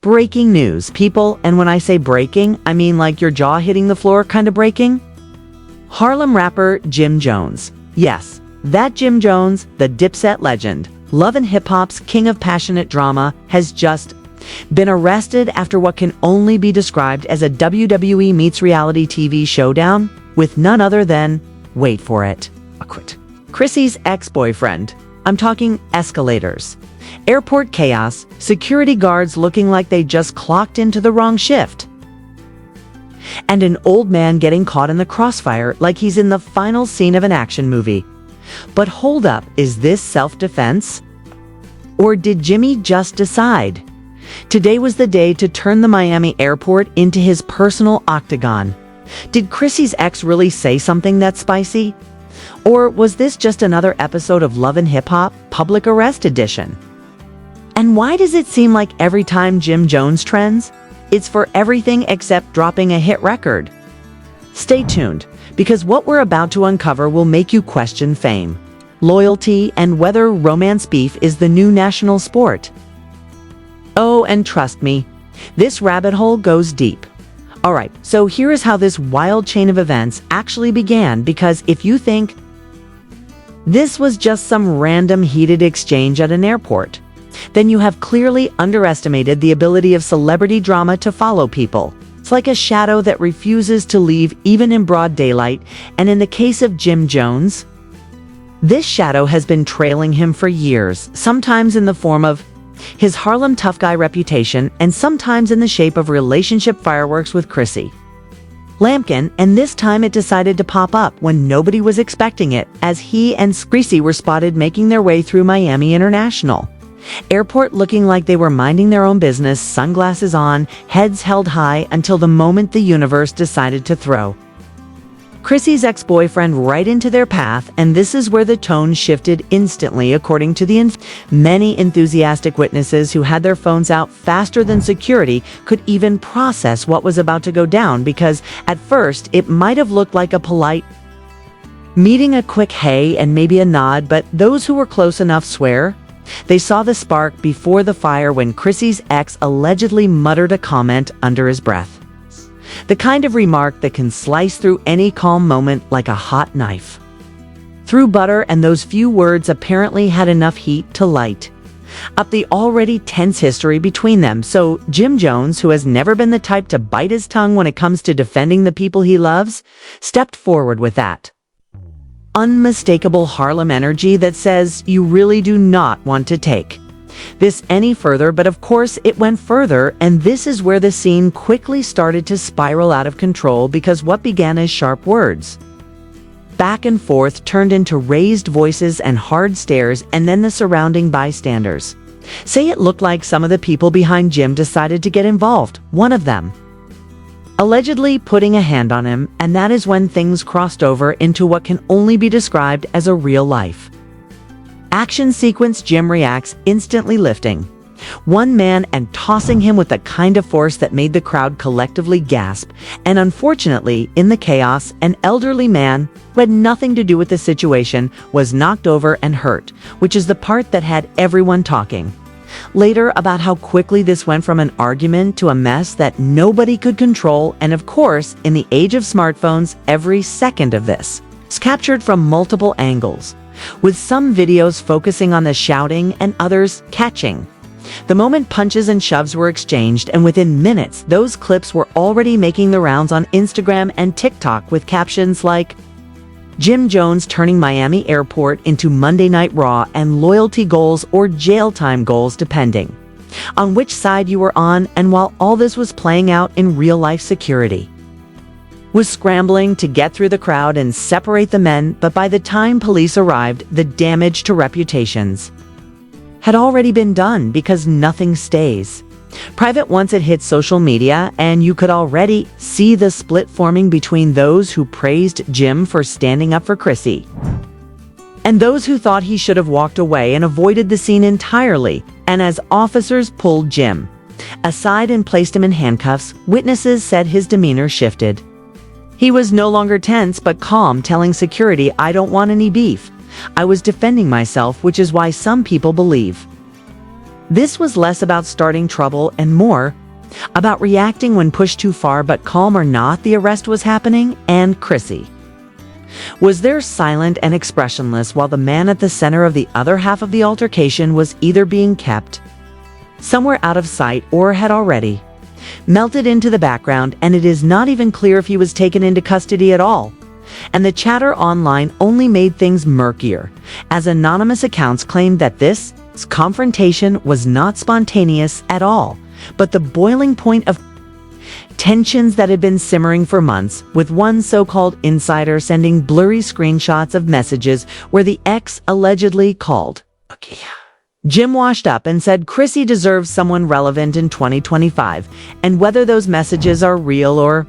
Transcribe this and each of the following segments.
Breaking news, people, and when I say breaking, I mean like your jaw hitting the floor kind of breaking. Harlem rapper Jim Jones. Yes, that Jim Jones, the Dipset legend, Love and Hip Hop's king of passionate drama, has just been arrested after what can only be described as a WWE meets reality TV showdown with none other than, wait for it, Chrissy's ex-boyfriend. I'm talking escalators. Airport chaos, security guards looking like they just clocked into the wrong shift. And an old man getting caught in the crossfire like he's in the final scene of an action movie. But hold up, is this self-defense? Or did Jimmy just decide? Today was the day to turn the Miami airport into his personal octagon. Did Chrissy's ex really say something that's spicy? Or was this just another episode of Love and Hip Hop Public Arrest Edition? And why does it seem like every time Jim Jones trends, it's for everything except dropping a hit record? Stay tuned, because what we're about to uncover will make you question fame, loyalty, and whether romance beef is the new national sport. Oh, and trust me, this rabbit hole goes deep. Alright, so here is how this wild chain of events actually began, because if you think this was just some random heated exchange at an airport, then you have clearly underestimated the ability of celebrity drama to follow people. It's like a shadow that refuses to leave even in broad daylight, and in the case of Jim Jones, this shadow has been trailing him for years, sometimes in the form of his Harlem tough guy reputation, and sometimes in the shape of relationship fireworks with Chrissy Lampkin, and this time it decided to pop up when nobody was expecting it, as he and Chrissy were spotted making their way through Miami International Airport looking like they were minding their own business, sunglasses on, heads held high, until the moment the universe decided to throw Chrissy's ex-boyfriend right into their path, and this is where the tone shifted instantly, according to the many enthusiastic witnesses who had their phones out faster than security could even process what was about to go down, because at first it might have looked like a polite meeting, a quick hey and maybe a nod, but those who were close enough swear they saw the spark before the fire when Chrissy's ex allegedly muttered a comment under his breath. The kind of remark that can slice through any calm moment like a hot knife through butter, and those few words apparently had enough heat to light up the already tense history between them. So Jim Jones, who has never been the type to bite his tongue when it comes to defending the people he loves, stepped forward with that unmistakable Harlem energy that says you really do not want to take this any further. But of course it went further, and this is where the scene quickly started to spiral out of control, because what began as sharp words back and forth turned into raised voices and hard stares, and then the surrounding bystanders say it looked like some of the people behind Jim decided to get involved, one of them allegedly putting a hand on him, and that is when things crossed over into what can only be described as a real-life action sequence. Jim reacts, instantly lifting one man and tossing him with the kind of force that made the crowd collectively gasp, and unfortunately, in the chaos, an elderly man who had nothing to do with the situation was knocked over and hurt, which is the part that had everyone talking later about how quickly this went from an argument to a mess that nobody could control. And of course, in the age of smartphones, every second of this is captured from multiple angles, with some videos focusing on the shouting and others catching the moment punches and shoves were exchanged, and within minutes those clips were already making the rounds on Instagram and TikTok with captions like Jim Jones turning Miami Airport into Monday Night Raw, and loyalty goals or jail time goals depending on which side you were on. And while all this was playing out in real life, security was scrambling to get through the crowd and separate the men, but by the time police arrived, the damage to reputations had already been done, because nothing stays private once it hit social media, and you could already see the split forming between those who praised Jim for standing up for Chrissy and those who thought he should have walked away and avoided the scene entirely. And as officers pulled Jim aside and placed him in handcuffs, witnesses said his demeanor shifted. He was no longer tense but calm, telling security, "I don't want any beef. I was defending myself," which is why some people believe This was less about starting trouble and more about reacting when pushed too far, but calm or not, the arrest was happening, and Chrissy was there silent and expressionless while the man at the center of the other half of the altercation was either being kept somewhere out of sight or had already melted into the background, and it is not even clear if he was taken into custody at all. And the chatter online only made things murkier, as anonymous accounts claimed that this confrontation was not spontaneous at all, but the boiling point of tensions that had been simmering for months, with one so-called insider sending blurry screenshots of messages where the ex allegedly called Jim washed up and said Chrissy deserves someone relevant in 2025, and whether those messages are real or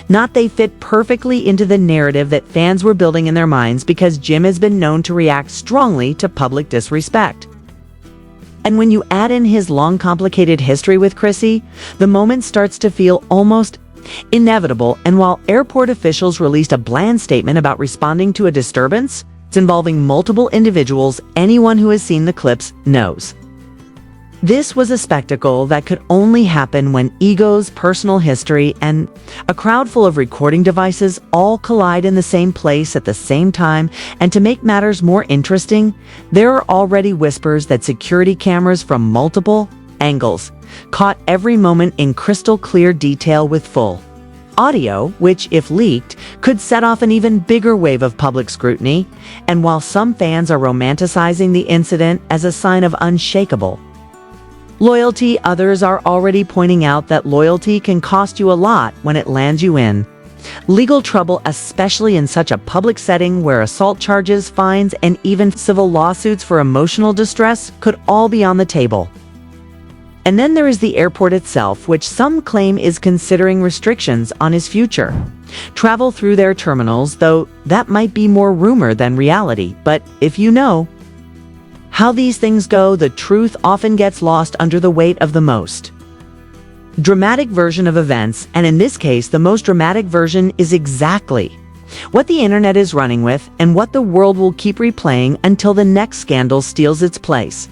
not, they fit perfectly into the narrative that fans were building in their minds, because Jim has been known to react strongly to public disrespect. And when you add in his long, complicated history with Chrissy, the moment starts to feel almost inevitable. And while airport officials released a bland statement about responding to a disturbance involving multiple individuals, anyone who has seen the clips knows this was a spectacle that could only happen when egos, personal history, and a crowd full of recording devices all collide in the same place at the same time. And to make matters more interesting, there are already whispers that security cameras from multiple angles caught every moment in crystal clear detail with full audio, which, if leaked, could set off an even bigger wave of public scrutiny. And while some fans are romanticizing the incident as a sign of unshakable loyalty, others are already pointing out that loyalty can cost you a lot when it lands you in legal trouble, especially in such a public setting where assault charges, fines, and even civil lawsuits for emotional distress could all be on the table. And then there is the airport itself, which some claim is considering restrictions on his future travel through their terminals, though that might be more rumor than reality. But if you know how these things go, the truth often gets lost under the weight of the most dramatic version of events, and in this case, the most dramatic version is exactly what the internet is running with and what the world will keep replaying until the next scandal steals its place.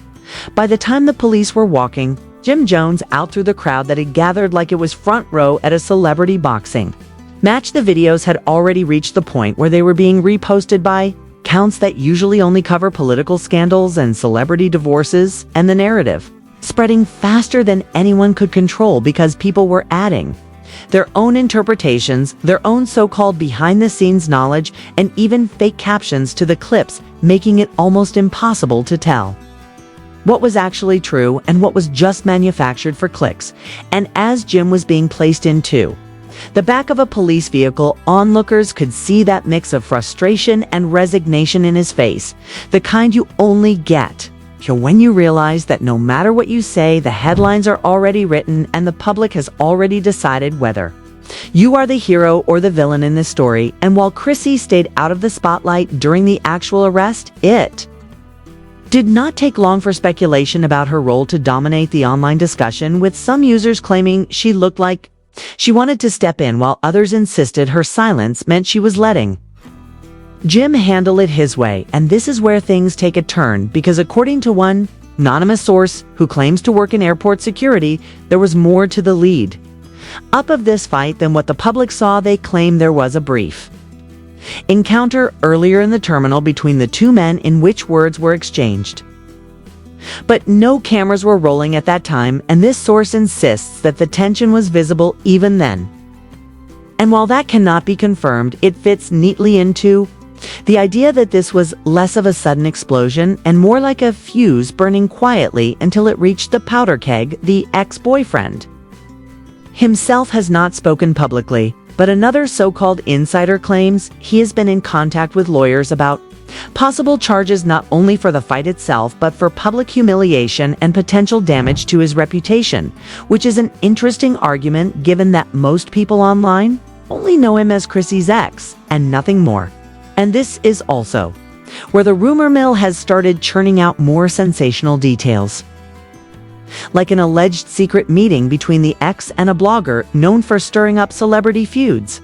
By the time the police were walking Jim Jones out through the crowd that had gathered like it was front row at a celebrity boxing match, the videos had already reached the point where they were being reposted by accounts that usually only cover political scandals and celebrity divorces, and the narrative spreading faster than anyone could control because people were adding their own interpretations, their own so-called behind-the-scenes knowledge, and even fake captions to the clips, making it almost impossible to tell what was actually true and what was just manufactured for clicks. And as Jim was being placed into the back of a police vehicle, onlookers could see that mix of frustration and resignation in his face, the kind you only get when you realize that no matter what you say, the headlines are already written and the public has already decided whether you are the hero or the villain in this story. And while Chrissy stayed out of the spotlight during the actual arrest, it did not take long for speculation about her role to dominate the online discussion, with some users claiming she looked like she wanted to step in, while others insisted her silence meant she was letting Jim handle it his way. And this is where things take a turn, because according to one anonymous source who claims to work in airport security, there was more to the lead up of this fight than what the public saw. They claim there was a brief encounter earlier in the terminal between the two men in which words were exchanged, but no cameras were rolling at that time, and this source insists that the tension was visible even then. And while that cannot be confirmed, it fits neatly into the idea that this was less of a sudden explosion and more like a fuse burning quietly until it reached the powder keg. The ex-boyfriend himself has not spoken publicly, but another so-called insider claims he has been in contact with lawyers about possible charges not only for the fight itself but for public humiliation and potential damage to his reputation, which is an interesting argument given that most people online only know him as Chrissy's ex and nothing more. And this is also where the rumor mill has started churning out more sensational details, like an alleged secret meeting between the ex and a blogger known for stirring up celebrity feuds,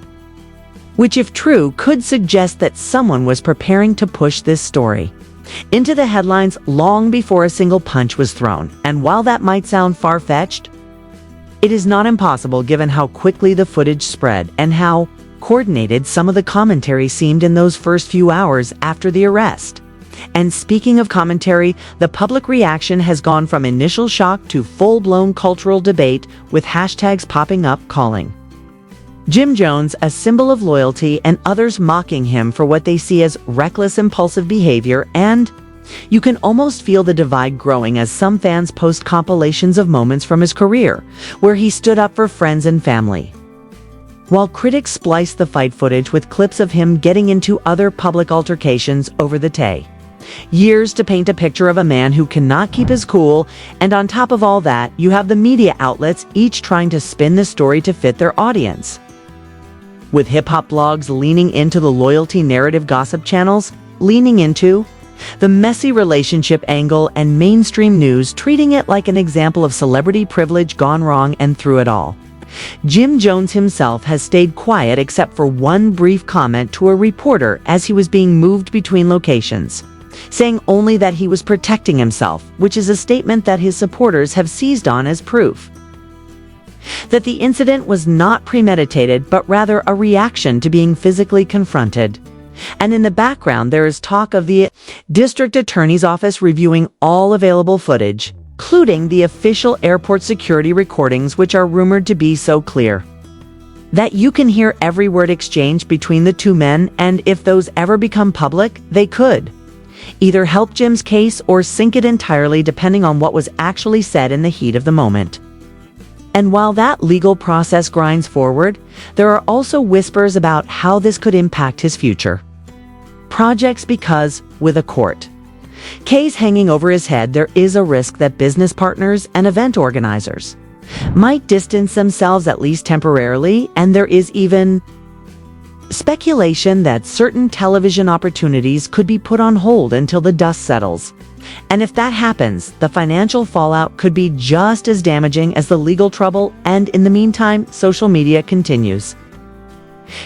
which, if true, could suggest that someone was preparing to push this story into the headlines long before a single punch was thrown. And while that might sound far-fetched, it is not impossible given how quickly the footage spread and how coordinated some of the commentary seemed in those first few hours after the arrest. And speaking of commentary, the public reaction has gone from initial shock to full-blown cultural debate, with hashtags popping up calling Jim Jones a symbol of loyalty and others mocking him for what they see as reckless, impulsive behavior. And you can almost feel the divide growing as some fans post compilations of moments from his career where he stood up for friends and family, while critics splice the fight footage with clips of him getting into other public altercations over the Tay. Years to paint a picture of a man who cannot keep his cool, and on top of all that, you have the media outlets each trying to spin the story to fit their audience. With hip-hop blogs leaning into the loyalty narrative, gossip channels leaning into the messy relationship angle, and mainstream news treating it like an example of celebrity privilege gone wrong. And through it all, Jim Jones himself has stayed quiet except for one brief comment to a reporter as he was being moved between locations, saying only that he was protecting himself, which is a statement that his supporters have seized on as proof that the incident was not premeditated, but rather a reaction to being physically confronted. And in the background, there is talk of the district attorney's office reviewing all available footage, including the official airport security recordings, which are rumored to be so clear that you can hear every word exchanged between the two men. And if those ever become public, they could either help Jim's case or sink it entirely, depending on what was actually said in the heat of the moment. And while that legal process grinds forward, there are also whispers about how this could impact his future projects, because with a court case hanging over his head, there is a risk that business partners and event organizers might distance themselves, at least temporarily. And there is even speculation that certain television opportunities could be put on hold until the dust settles. And if that happens, the financial fallout could be just as damaging as the legal trouble. And in the meantime, social media continues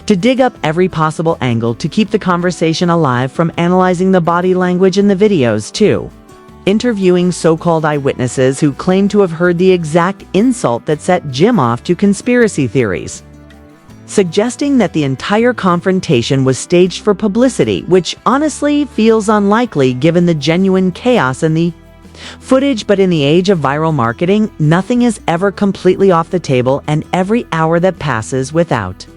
to dig up every possible angle to keep the conversation alive, from analyzing the body language in the videos to interviewing so-called eyewitnesses who claim to have heard the exact insult that set Jim off, to conspiracy theories suggesting that the entire confrontation was staged for publicity, which honestly feels unlikely given the genuine chaos in the footage. But in the age of viral marketing, nothing is ever completely off the table, and every hour that passes without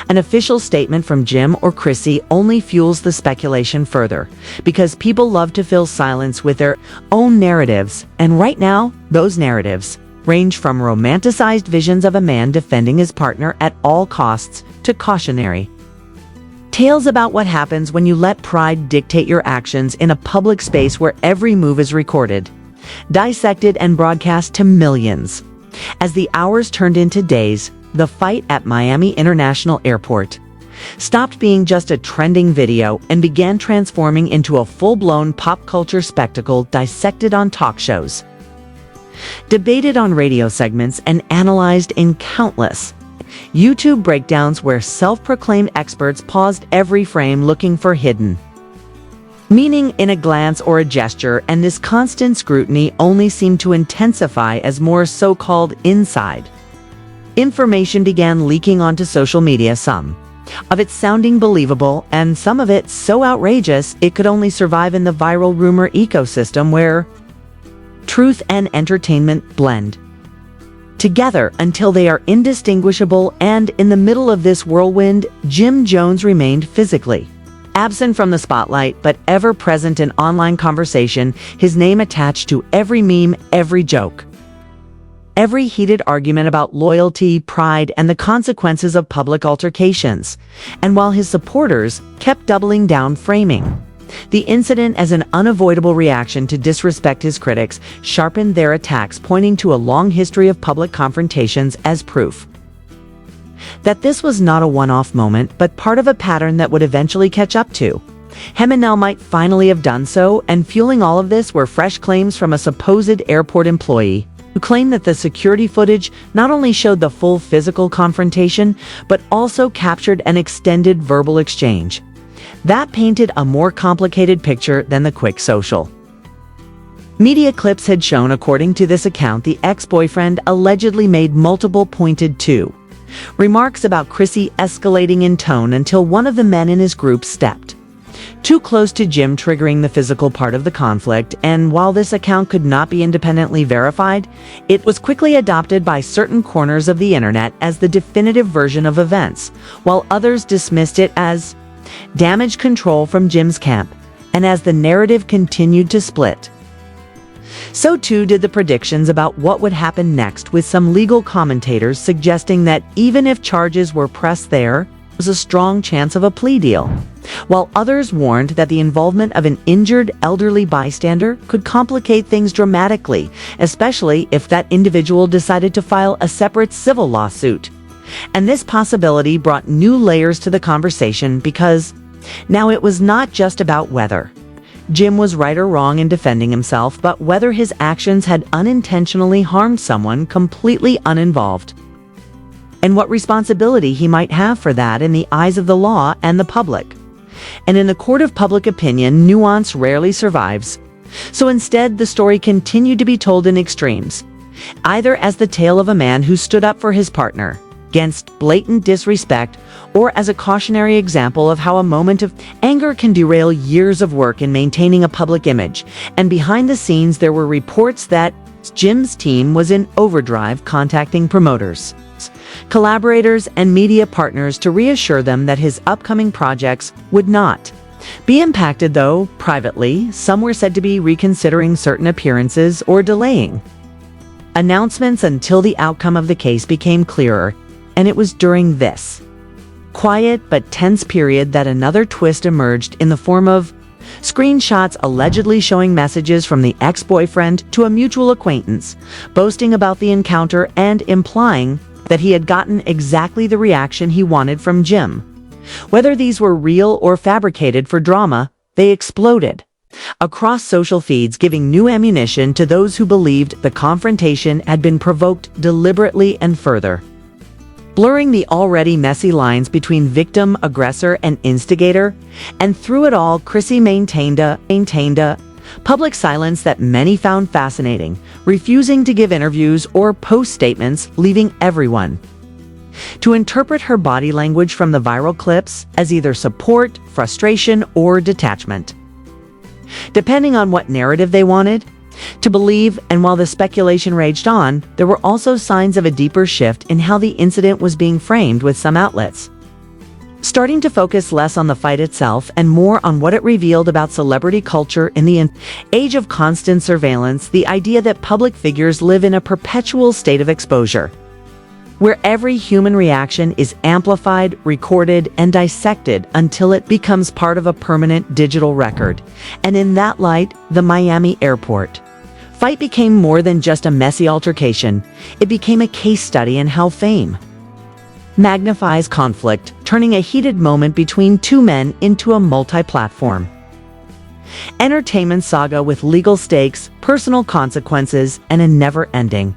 an official statement from Jim or Chrissy only fuels the speculation further, because people love to fill silence with their own narratives. And right now, those narratives range from romanticized visions of a man defending his partner at all costs to cautionary tales about what happens when you let pride dictate your actions in a public space where every move is recorded, dissected, and broadcast to millions. As the hours turned into days, the fight at Miami International Airport stopped being just a trending video and began transforming into a full-blown pop culture spectacle, dissected on talk shows, debated on radio segments, and analyzed in countless YouTube breakdowns where self-proclaimed experts paused every frame looking for hidden meaning in a glance or a gesture. And this constant scrutiny only seemed to intensify as more so-called inside information began leaking onto social media, some of it sounding believable and some of it so outrageous it could only survive in the viral rumor ecosystem, where truth and entertainment blend together until they are indistinguishable. And in the middle of this whirlwind, Jim Jones remained physically absent from the spotlight, but ever present in online conversation, his name attached to every meme, every joke, every heated argument about loyalty, pride, and the consequences of public altercations. And while his supporters kept doubling down, framing the incident as an unavoidable reaction to disrespect, his critics sharpened their attacks, pointing to a long history of public confrontations as proof that this was not a one-off moment, but part of a pattern that would eventually catch up to him. And now might finally have done so. And fueling all of this were fresh claims from a supposed airport employee who claimed that the security footage not only showed the full physical confrontation, but also captured an extended verbal exchange That painted a more complicated picture than the quick social media clips had shown. According to this account, the ex-boyfriend allegedly made multiple pointed to remarks about Chrissy, escalating in tone until one of the men in his group stepped too close to Jim, triggering the physical part of the conflict. And while this account could not be independently verified, it was quickly adopted by certain corners of the internet as the definitive version of events, while others dismissed it as damage control from Jim's camp. And as the narrative continued to split, so too did the predictions about what would happen next, with some legal commentators suggesting that even if charges were pressed, there was a strong chance of a plea deal, while others warned that the involvement of an injured elderly bystander could complicate things dramatically, especially if that individual decided to file a separate civil lawsuit. And this possibility brought new layers to the conversation, because now it was not just about whether Jim was right or wrong in defending himself, but whether his actions had unintentionally harmed someone completely uninvolved, and what responsibility he might have for that in the eyes of the law and the public. And in the court of public opinion, nuance rarely survives. So instead, the story continued to be told in extremes, either as the tale of a man who stood up for his partner against blatant disrespect, or as a cautionary example of how a moment of anger can derail years of work in maintaining a public image. And behind the scenes, there were reports that Jim's team was in overdrive, contacting promoters, collaborators, and media partners to reassure them that his upcoming projects would not be impacted, though privately, some were said to be reconsidering certain appearances or delaying announcements until the outcome of the case became clearer. And it was during this quiet but tense period that another twist emerged, in the form of screenshots allegedly showing messages from the ex-boyfriend to a mutual acquaintance, boasting about the encounter and implying that he had gotten exactly the reaction he wanted from Jim. Whether these were real or fabricated for drama, they exploded across social feeds, giving new ammunition to those who believed the confrontation had been provoked deliberately, and further blurring the already messy lines between victim, aggressor, and instigator. And through it all, Chrissy maintained a public silence that many found fascinating, refusing to give interviews or post statements, leaving everyone to interpret her body language from the viral clips as either support, frustration, or detachment, depending on what narrative they wanted to believe. And while the speculation raged on, there were also signs of a deeper shift in how the incident was being framed, with some outlets starting to focus less on the fight itself and more on what it revealed about celebrity culture in the age of constant surveillance. The idea that public figures live in a perpetual state of exposure, where every human reaction is amplified, recorded, and dissected until it becomes part of a permanent digital record. And in that light, the Miami airport fight became more than just a messy altercation. It became a case study in how fame magnifies conflict, turning a heated moment between two men into a multi-platform entertainment saga with legal stakes, personal consequences, and a never-ending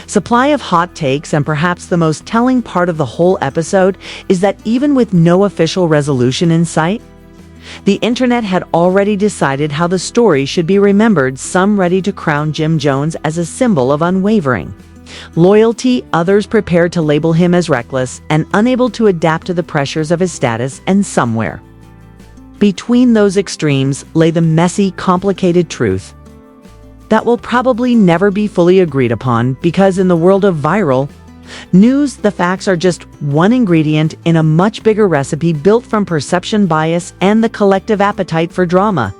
supply of hot takes. And perhaps the most telling part of the whole episode is that even with no official resolution in sight, the internet had already decided how the story should be remembered, some ready to crown Jim Jones as a symbol of unwavering loyalty, others prepared to label him as reckless and unable to adapt to the pressures of his status. And somewhere between those extremes lay the messy, complicated truth that will probably never be fully agreed upon, because in the world of viral news, the facts are just one ingredient in a much bigger recipe built from perception bias and the collective appetite for drama.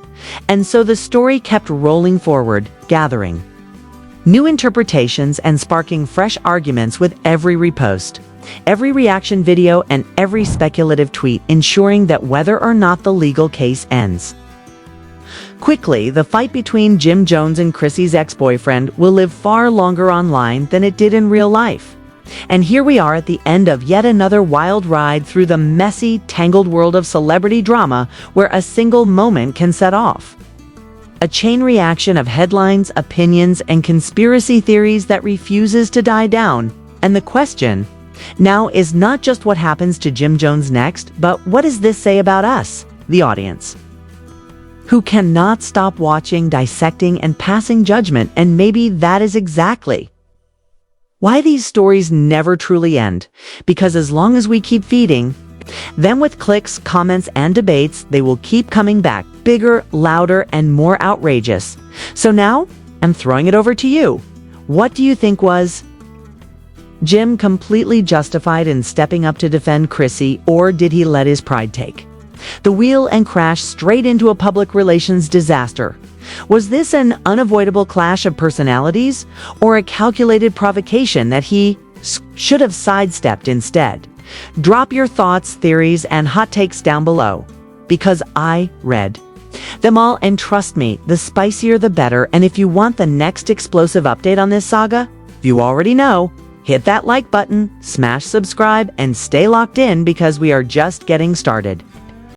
And so the story kept rolling forward, gathering new interpretations and sparking fresh arguments with every repost, every reaction video, and every speculative tweet, ensuring that whether or not the legal case ends quickly, the fight between Jim Jones and Chrissy's ex-boyfriend will live far longer online than it did in real life. And here we are at the end of yet another wild ride through the messy, tangled world of celebrity drama, where a single moment can set off a chain reaction of headlines, opinions, and conspiracy theories that refuses to die down. And the question now is not just what happens to Jim Jones next, but what does this say about us, the audience, who cannot stop watching, dissecting, and passing judgment, and maybe that is exactly why these stories never truly end, because as long as we keep feeding them with clicks, comments, and debates, they will keep coming back, bigger, louder, and more outrageous. So now, I'm throwing it over to you. What do you think was Jim completely justified in stepping up to defend Chrissy, or did he let his pride take the wheel and crash straight into a public relations disaster? Was this an unavoidable clash of personalities, or a calculated provocation that he should have sidestepped instead? Drop your thoughts, theories, and hot takes down below, because I read them all, and trust me, the spicier the better. And if you want the next explosive update on this saga, you already know, hit that like button, smash subscribe, and stay locked in because we are just getting started.